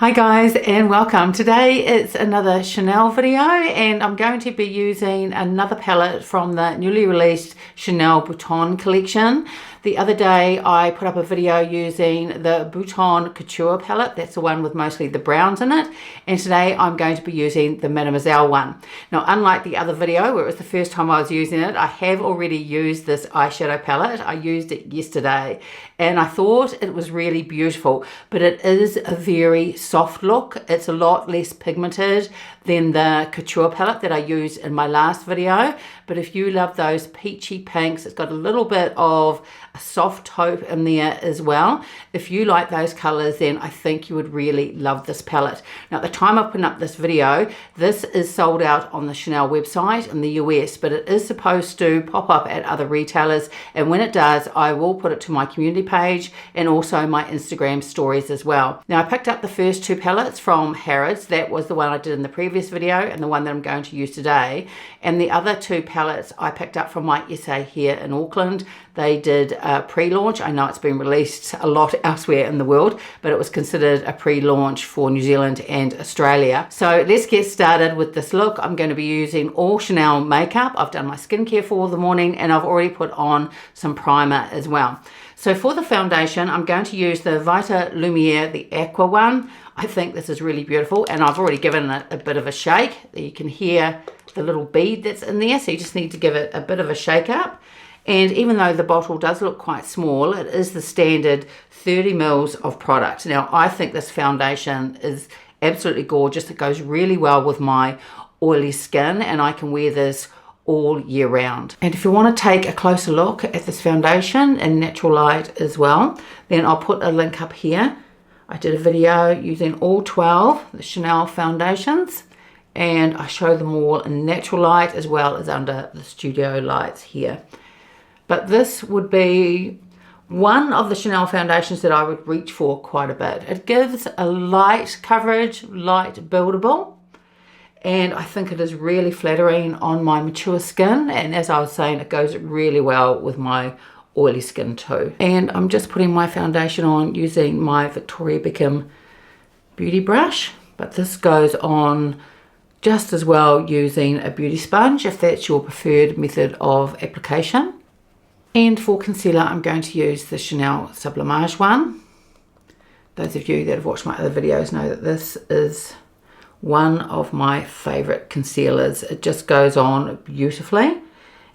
Hi guys and welcome. Today it's another Chanel video and I'm going to be using another palette from the newly released Chanel Boutons collection. The other day I put up a video using the Boutons Couture palette. That's the one with mostly the browns in it. And today I'm going to be using the Mademoiselle one. Now, unlike the other video where it was the first time I was using it, I have already used this eyeshadow palette. I used it yesterday and I thought it was really beautiful, but it is a very soft look. It's a lot less pigmented than the Couture palette that I used in my last video. But if you love those peachy pinks, it's got a little bit of a soft taupe in there as well. If you like those colors, then I think you would really love this palette. Now, at the time of putting up this video, this is sold out on the Chanel website in the US, but it is supposed to pop up at other retailers. And when it does, I will put it to my community page and also my Instagram stories as well. Now, I picked up the first two palettes from Harrods. That was the one I did in the previous video and the one that I'm going to use today. And the other two palettes I picked up from my SA here in Auckland. They did a pre-launch. I know it's been released a lot elsewhere in the world, but it was considered a pre-launch for New Zealand and Australia. So let's get started with this look. I'm going to be using all Chanel makeup. I've done my skincare for the morning and I've already put on some primer as well. So for the foundation, I'm going to use the Vitalumiere, the Aqua one. I think this is really beautiful and I've already given it a bit of a shake. You can hear the little bead that's in there, so you just need to give it a bit of a shake up. And even though the bottle does look quite small, it is the standard 30 mils of product. Now, I think this foundation is absolutely gorgeous. It goes really well with my oily skin and I can wear this all year round. And if you want to take a closer look at this foundation in natural light as well, then I'll put a link up here. I did a video using all 12 the Chanel foundations and I show them all in natural light as well as under the studio lights here. But this would be one of the Chanel foundations that I would reach for quite a bit. It gives a light coverage, light buildable, and I think it is really flattering on my mature skin. And as I was saying, it goes really well with my oily skin too. And I'm just putting my foundation on using my Victoria Beckham beauty brush, but this goes on just as well using a beauty sponge if that's your preferred method of application. And for concealer, I'm going to use the Chanel Sublimage one. Those of you that have watched my other videos know that this is one of my favorite concealers. It just goes on beautifully.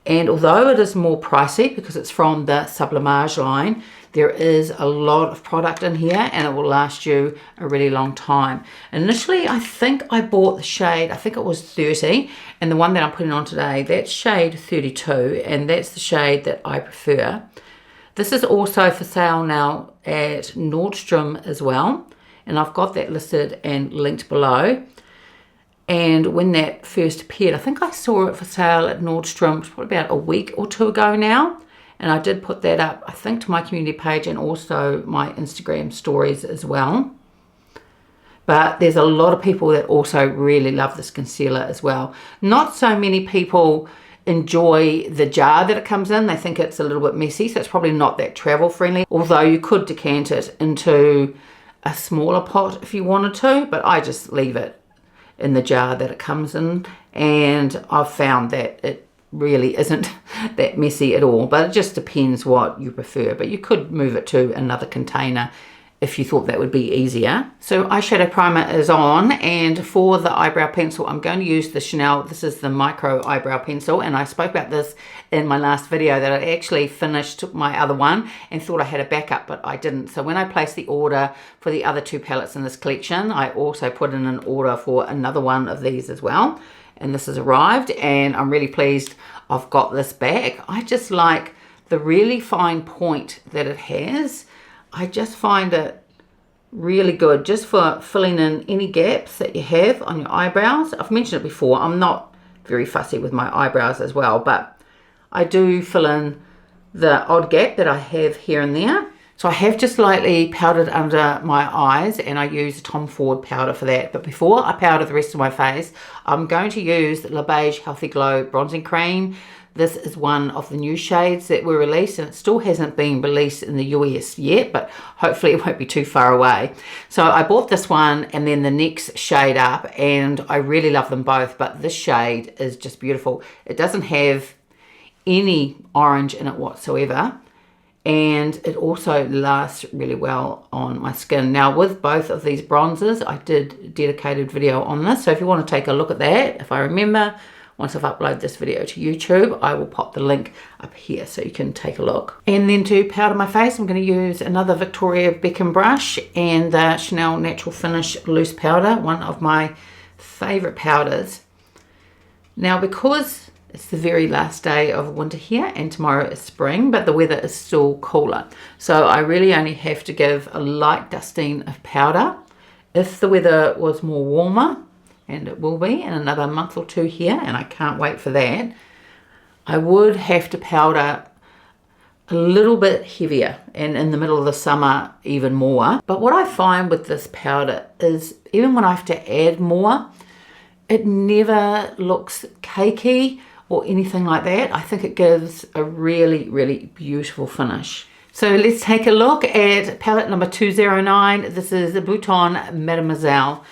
And although it is more pricey because it's from the Sublimage line, there is a lot of product in here and it will last you a really long time. Initially, I think I bought the shade, I think it was 30, and the one that I'm putting on today, that's shade 32, and that's the shade that I prefer. This is also for sale now at Nordstrom as well, and I've got that listed and linked below. And when that first appeared, I think I saw it for sale at Nordstrom probably about a week or two ago now. And I did put that up, I think, to my community page and also my Instagram stories as well. But there's a lot of people that also really love this concealer as well. Not so many people enjoy the jar that it comes in. They think it's a little bit messy, so it's probably not that travel friendly. Although you could decant it into a smaller pot if you wanted to, but I just leave it in the jar that it comes in, and I've found that it really isn't that messy at all, but it just depends what you prefer. But you could move it to another container if you thought that would be easier. So eyeshadow primer is on, and for the eyebrow pencil I'm going to use the Chanel, this is the micro eyebrow pencil, and I spoke about this in my last video that I actually finished my other one and thought I had a backup, but I didn't. So when I placed the order for the other two palettes in this collection, I also put in an order for another one of these as well, and this has arrived and I'm really pleased I've got this back. I just like the really fine point that it has. I just find it really good just for filling in any gaps that you have on your eyebrows. I've mentioned it before, I'm not very fussy with my eyebrows as well, but I do fill in the odd gap that I have here and there. So I have just lightly powdered under my eyes and I use Tom Ford powder for that. But before I powder the rest of my face, I'm going to use the Beiges Healthy Glow Bronzing Cream. This is one of the new shades that were released, and it still hasn't been released in the US yet, but hopefully it won't be too far away. So I bought this one and then the next shade up, and I really love them both, but this shade is just beautiful. It doesn't have any orange in it whatsoever, and it also lasts really well on my skin. Now with both of these bronzers, I did a dedicated video on this, so if you want to take a look at that, if I remember, once I've uploaded this video to YouTube, I will pop the link up here so you can take a look. And then to powder my face, I'm going to use another Victoria Beckham brush and the Chanel Natural Finish Loose Powder, one of my favourite powders. Now because it's the very last day of winter here and tomorrow is spring, but the weather is still cooler. So I really only have to give a light dusting of powder. If the weather was more warmer, and it will be in another month or two here, and I can't wait for that, I would have to powder a little bit heavier, and in the middle of the summer even more. But what I find with this powder is even when I have to add more, it never looks cakey or anything like that. I think it gives a really, really beautiful finish. So let's take a look at palette number 209. This is the Boutons Mademoiselle.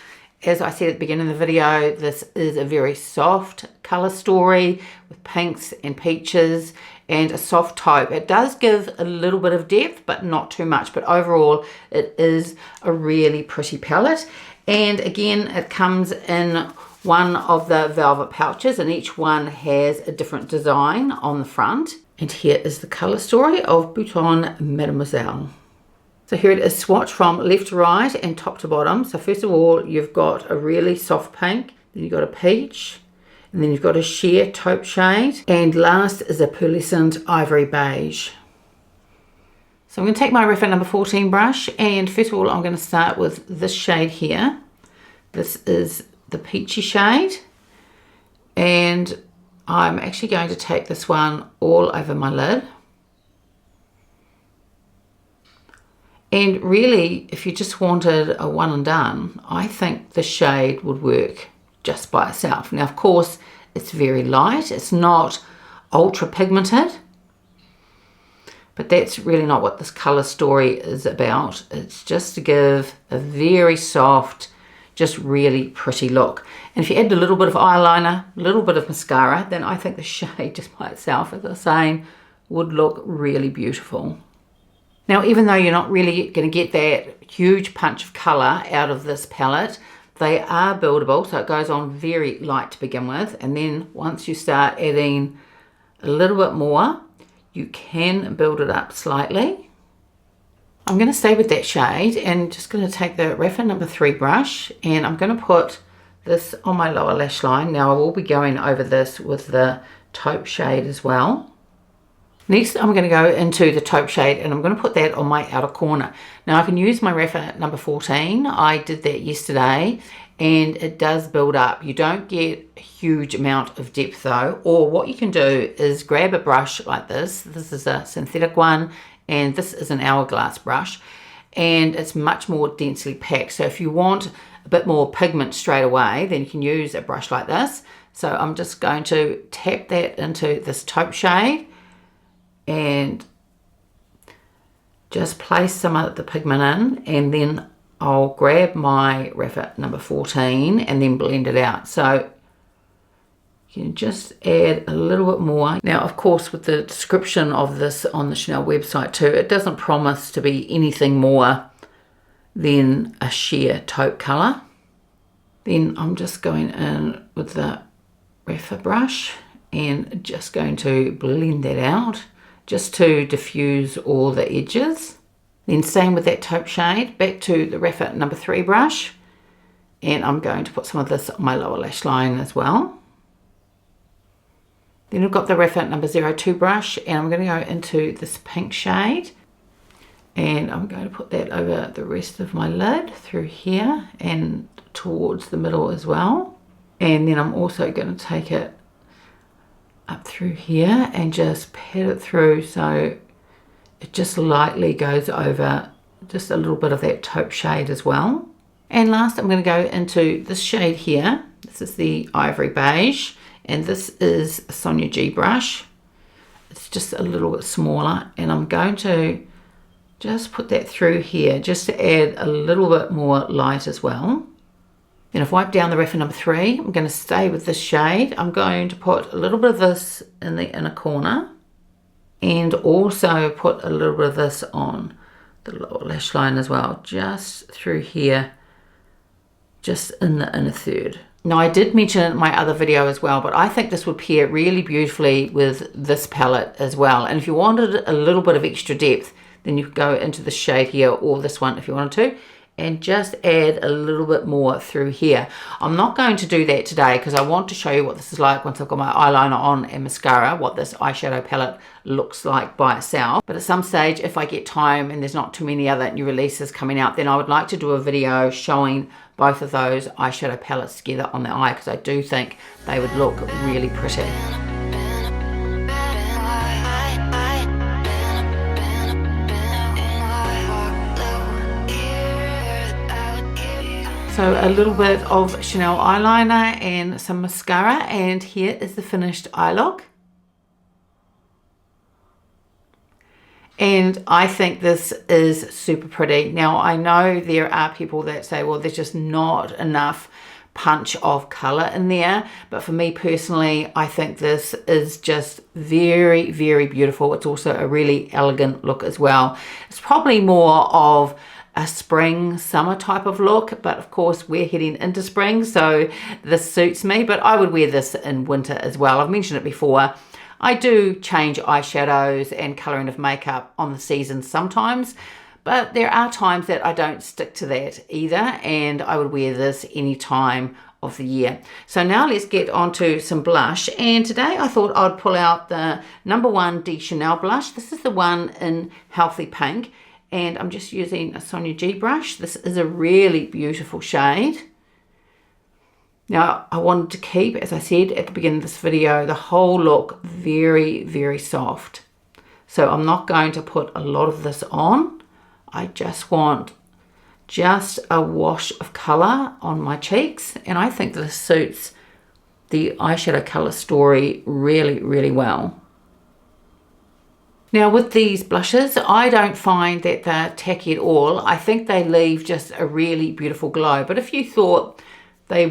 As I said at the beginning of the video, this is a very soft colour story with pinks and peaches and a soft taupe. It does give a little bit of depth, but not too much. But overall, it is a really pretty palette. And again, it comes in one of the velvet pouches, and each one has a different design on the front. And here is the colour story of Boutons Mademoiselle. So here it is swatched from left to right and top to bottom. So first of all, you've got a really soft pink, then you've got a peach, and then you've got a sheer taupe shade, and last is a pearlescent ivory beige. So I'm going to take my reference number 14 brush, and first of all I'm going to start with this shade here. This is the peachy shade, and I'm actually going to take this one all over my lid. And really, if you just wanted a one and done, I think the shade would work just by itself. Now, of course, it's very light. It's not ultra pigmented, but that's really not what this color story is about. It's just to give a very soft, just really pretty look. And if you add a little bit of eyeliner, a little bit of mascara, then I think the shade just by itself, as I was saying, would look really beautiful. Now, even though you're not really going to get that huge punch of colour out of this palette, they are buildable, so it goes on very light to begin with, and then once you start adding a little bit more, you can build it up slightly. I'm going to stay with that shade and just going to take the reference number 3 brush, and I'm going to put this on my lower lash line. Now I will be going over this with the taupe shade as well. Next, I'm going to go into the taupe shade, and I'm going to put that on my outer corner. Now I can use my reference number 14. I did that yesterday, and it does build up. You don't get a huge amount of depth though, or what you can do is grab a brush like this. This is a synthetic one, and this is an Hourglass brush, and it's much more densely packed. So if you want a bit more pigment straight away, then you can use a brush like this. So I'm just going to tap that into this taupe shade and just place some of the pigment in, and then I'll grab my reference number 14 and then blend it out. So you can just add a little bit more. Now, of course, with the description of this on the Chanel website too, it doesn't promise to be anything more than a sheer taupe colour. Then I'm just going in with the reference brush and just going to blend that out, just to diffuse all the edges. Then same with that taupe shade, back to the reference number 3 brush, and I'm going to put some of this on my lower lash line as well. Then I've got the reference number 02 brush, and I'm going to go into this pink shade, and I'm going to put that over the rest of my lid through here and towards the middle as well. And then I'm also going to take it up through here and just pat it through so it just lightly goes over just a little bit of that taupe shade as well. And last, I'm going to go into this shade here. This is the ivory beige, and this is a Sonia G brush, It's just a little bit smaller, and I'm going to just put that through here just to add a little bit more light as well. Then I've wiped down the reference number 3. I'm going to stay with this shade. I'm going to put a little bit of this in the inner corner, and also put a little bit of this on the lower lash line as well, just through here, just in the inner third. Now, I did mention it in my other video as well, but I think this would pair really beautifully with this palette as well. And if you wanted a little bit of extra depth, then you could go into the shade here, or this one if you wanted to, and just add a little bit more through here. I'm not going to do that today because I want to show you what this is like once I've got my eyeliner on and mascara, what this eyeshadow palette looks like by itself. But at some stage, if I get time and there's not too many other new releases coming out, then I would like to do a video showing both of those eyeshadow palettes together on the eye, because I do think they would look really pretty. So a little bit of Chanel eyeliner and some mascara, and here is the finished eye look. And I think this is super pretty. Now, I know there are people that say, well, there's just not enough punch of color in there, but for me personally, I think this is just very, very beautiful. It's also a really elegant look as well. It's probably more of a spring summer type of look, but of course we're heading into spring, so this suits me. But I would wear this in winter as well. I've mentioned it before, I do change eyeshadows and colouring of makeup on the season sometimes, but there are times that I don't stick to that either, and I would wear this any time of the year. So now let's get on to some blush, and today I thought I'd pull out the number 1 de Chanel blush. This is the one in Healthy Pink, and I'm just using a Sonia G brush. This is a really beautiful shade. Now, I wanted to keep, as I said at the beginning of this video, the whole look very, very soft. So I'm not going to put a lot of this on. I just want just a wash of colour on my cheeks, and I think this suits the eyeshadow colour story really, really well. Now, with these blushes, I don't find that they're tacky at all. I think they leave just a really beautiful glow. But if you thought they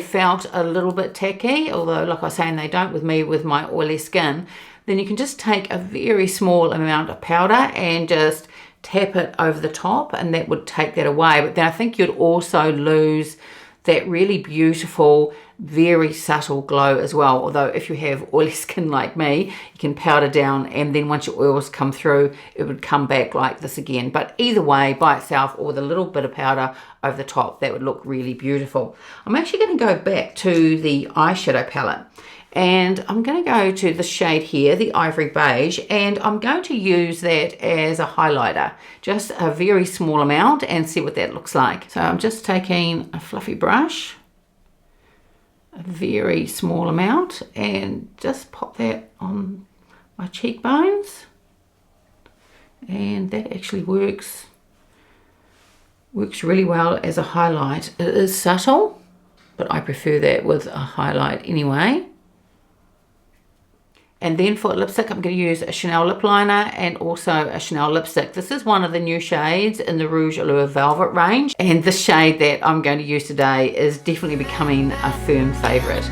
felt a little bit tacky, although like I was saying, they don't with me with my oily skin, then you can just take a very small amount of powder and just tap it over the top, and that would take that away. But then I think you'd also lose that really beautiful, very subtle glow as well. Although if you have oily skin like me, you can powder down, and then once your oils come through, it would come back like this again. But either way, by itself or with a little bit of powder over the top, that would look really beautiful. I'm actually going to go back to the eyeshadow palette, and I'm going to go to the shade here, the Ivory Beige, and I'm going to use that as a highlighter, just a very small amount, and see what that looks like. So I'm just taking a fluffy brush, a very small amount, and just pop that on my cheekbones, and that actually works really well as a highlight. It is subtle, but I prefer that with a highlight anyway. And then for lipstick, I'm going to use a Chanel lip liner and also a Chanel lipstick. This is one of the new shades in the Rouge Allure Velvet range. And the shade that I'm going to use today is definitely becoming a firm favourite.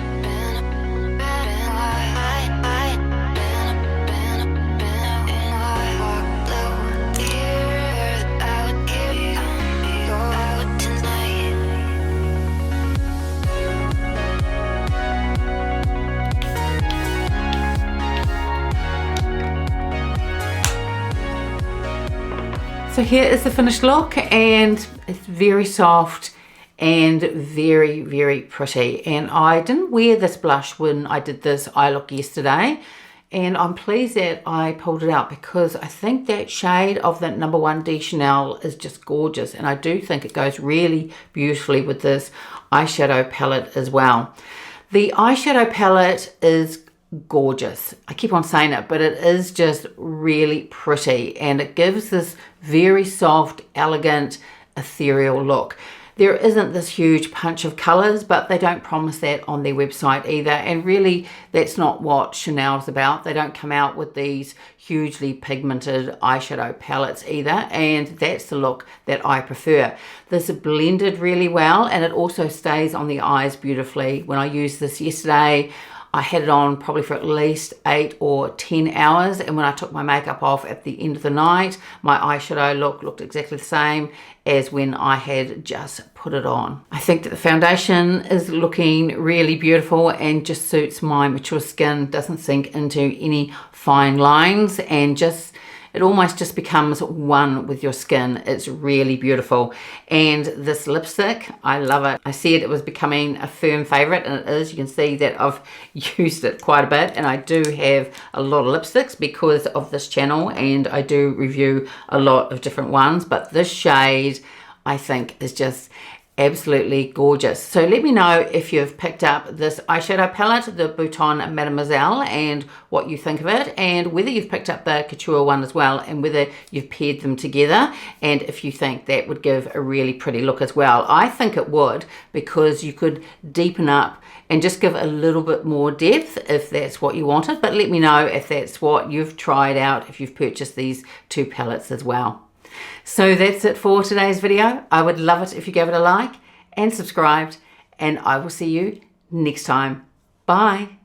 So here is the finished look, and it's very soft and very, very pretty. And I didn't wear this blush when I did this eye look yesterday, and I'm pleased that I pulled it out because I think that shade of that number 1 de Chanel is just gorgeous, and I do think it goes really beautifully with this eyeshadow palette as well. The eyeshadow palette is gorgeous. I keep on saying it, but it is just really pretty, and it gives this very soft, elegant, ethereal look. There isn't this huge punch of colours, but they don't promise that on their website either. And really, that's not what Chanel's about. They don't come out with these hugely pigmented eyeshadow palettes either. And that's the look that I prefer. This is blended really well, and it also stays on the eyes beautifully. When I used this yesterday, I had it on probably for at least 8 or 10 hours, and when I took my makeup off at the end of the night, my eyeshadow looked exactly the same as when I had just put it on. I think that the foundation is looking really beautiful and just suits my mature skin, doesn't sink into any fine lines, and it almost just becomes one with your skin. It's really beautiful. And this lipstick, I love it. I said it was becoming a firm favorite, and it is. You can see that I've used it quite a bit, and I do have a lot of lipsticks because of this channel, and I do review a lot of different ones, but this shade I think is just absolutely gorgeous. So let me know if you've picked up this eyeshadow palette, the Boutons Mademoiselle, and what you think of it, and whether you've picked up the couture one as well, and whether you've paired them together, and if you think that would give a really pretty look as well. I think it would, because you could deepen up and just give a little bit more depth if that's what you wanted. But let me know if that's what you've tried out, if you've purchased these two palettes as well. So that's it for today's video. I would love it if you gave it a like and subscribed, and I will see you next time. Bye.